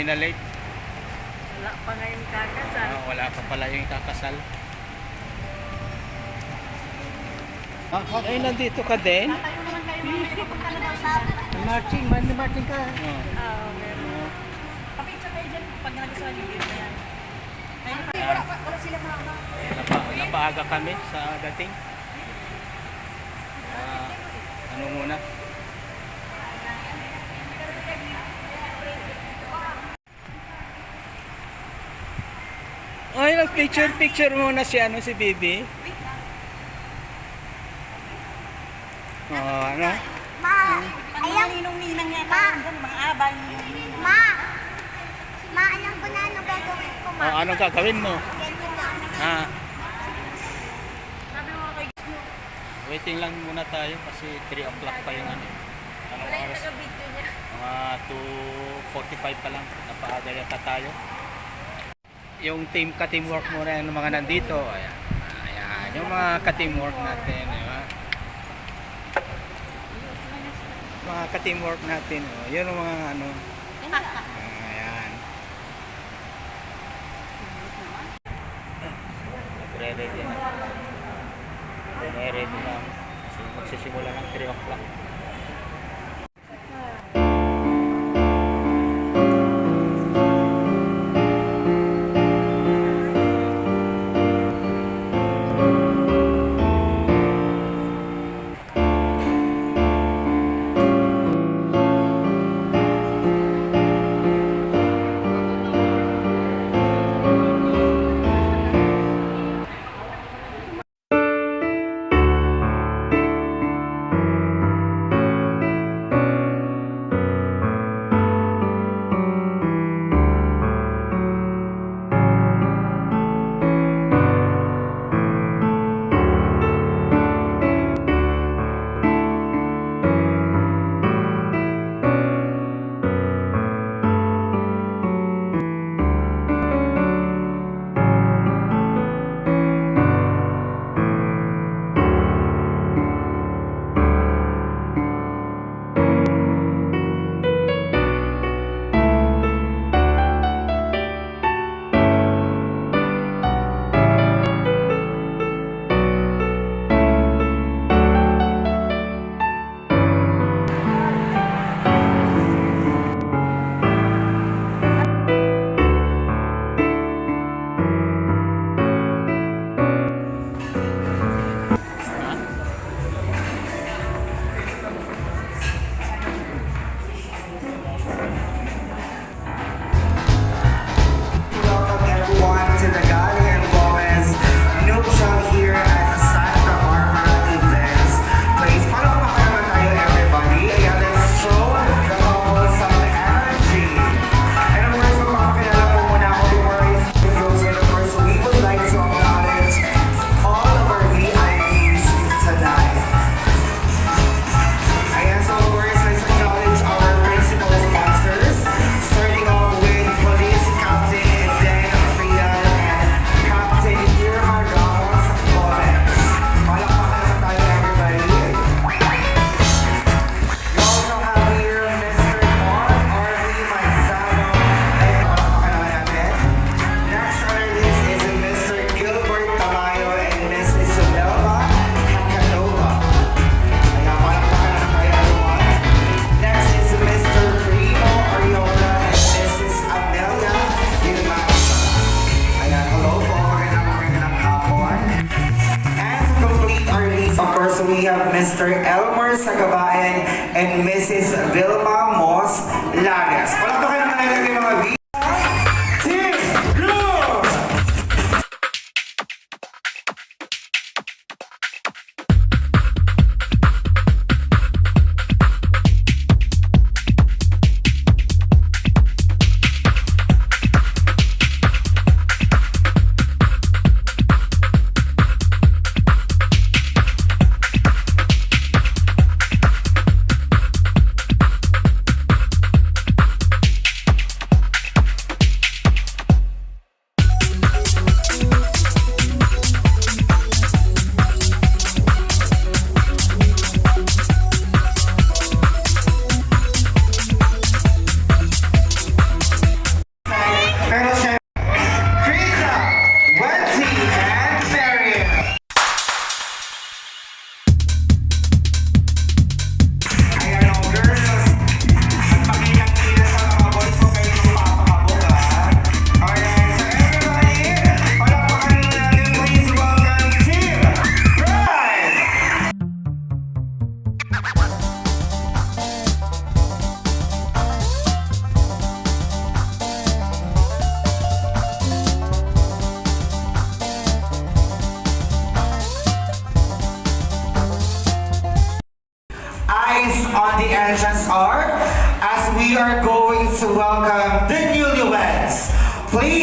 pinalate. Wala pa ngayon kakasal. Wala pa pala yung kakasal. Ay, nandito ka din? Tayo naman kayo mamaya papunta na daw sa Marching ka. Oo, meron. Papicture kayo dyan pag nagustuhan yung video na yan. Wala sila mama. Napaaga kami sa dating. Ano muna? Ay, nag-picture muna si Bibi. Ano? Pag mga ninong-ninang yata yun dyan, mga abay. Alam ko na ano gagawin ko, ma. Anong gagawin mo? Ganyan na. Sabi mo kay Waiting lang muna tayo kasi 3 o'clock pa yung ano. Anong oras? video niya. Mga 2:45 pa lang. Napaaga yata tayo. Yung ka-teamwork muna yung mga nandito. Ayan. Yung mga ka-teamwork natin. Diba? Mga ka-teamwork natin. Yun yung mga ano. Ayan. Ready na. Ready na. Magsisimula ng 3 o'clock. Mr. Elmer Sagabayan and Mrs. Vilma Moss Lagas. Palakpakan naman natin yung mga Team Go!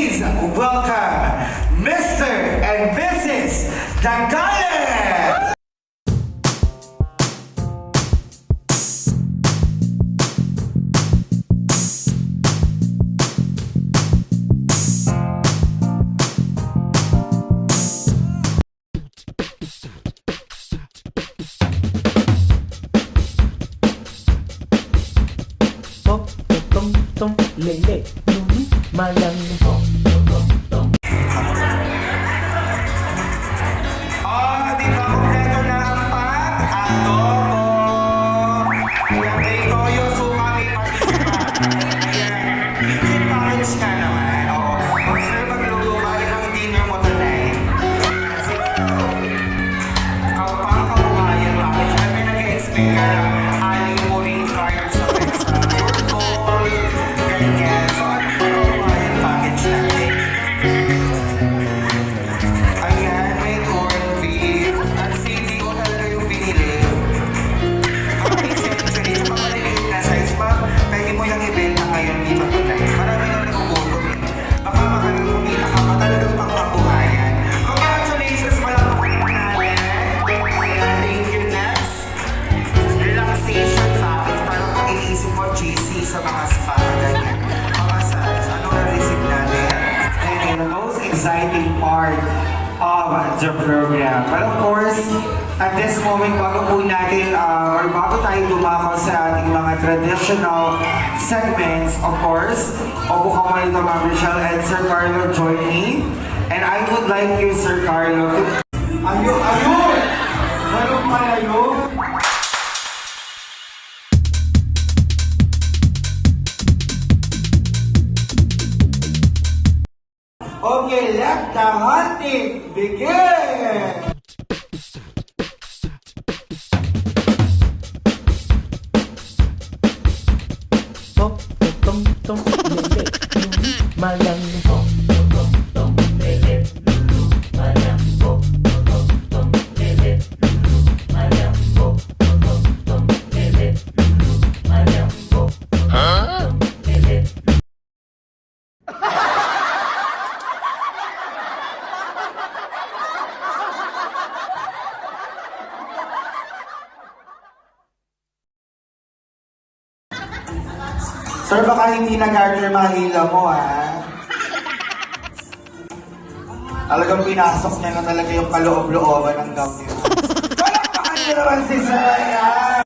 please welcome Mr. and Mrs. Dagalet! Pop, tom, tom, lele, malang Di ba kompleto na ang pag-adobo? Ayan, may toyo, suka, may participan. Ayan, hindi package ka naman. Oo, kung sir magluto, balik ang dinner mo tonight. Kasi, kapang kabuhayan package, kami nag-expect ka ng aling mo rin card sa your goal, ganyan. So, ano yung kabuhayan package natin? Ayan, may corned beef. At CDO talaga yung binili. Okay, century. Sa mga maliliit na size pa, pwede mo yung ibenta ngayon dito tonight. Marami na nagugulong eh. Baka kumita ka pa talagang pangkabuhayan. Congratulations pala po natin. Ayan, thank you next. Relaxation package. Parang pag iniisip mo, GC sa mga spa. Ganyan. Mga massage. Ano na-receive natin? And the most exciting part of the program. But of course, at this moment, bago po natin, or bago tayo dumako sa ating mga traditional segments, of course, opo ka mo ito, Ma'am Michelle and Sir Carlo join me. And I would like you, Sir Carlo, to... Ayun! Meron pala yun? Okay, let the hunting begin! pop, tom, tom, lele, malang Sir, baka hindi na-garner mahila mo, ha? Talagang pinasok niya na talaga yung kaloob-looban ng gown niya. Palakpakan niyo naman si Sir! Ayan!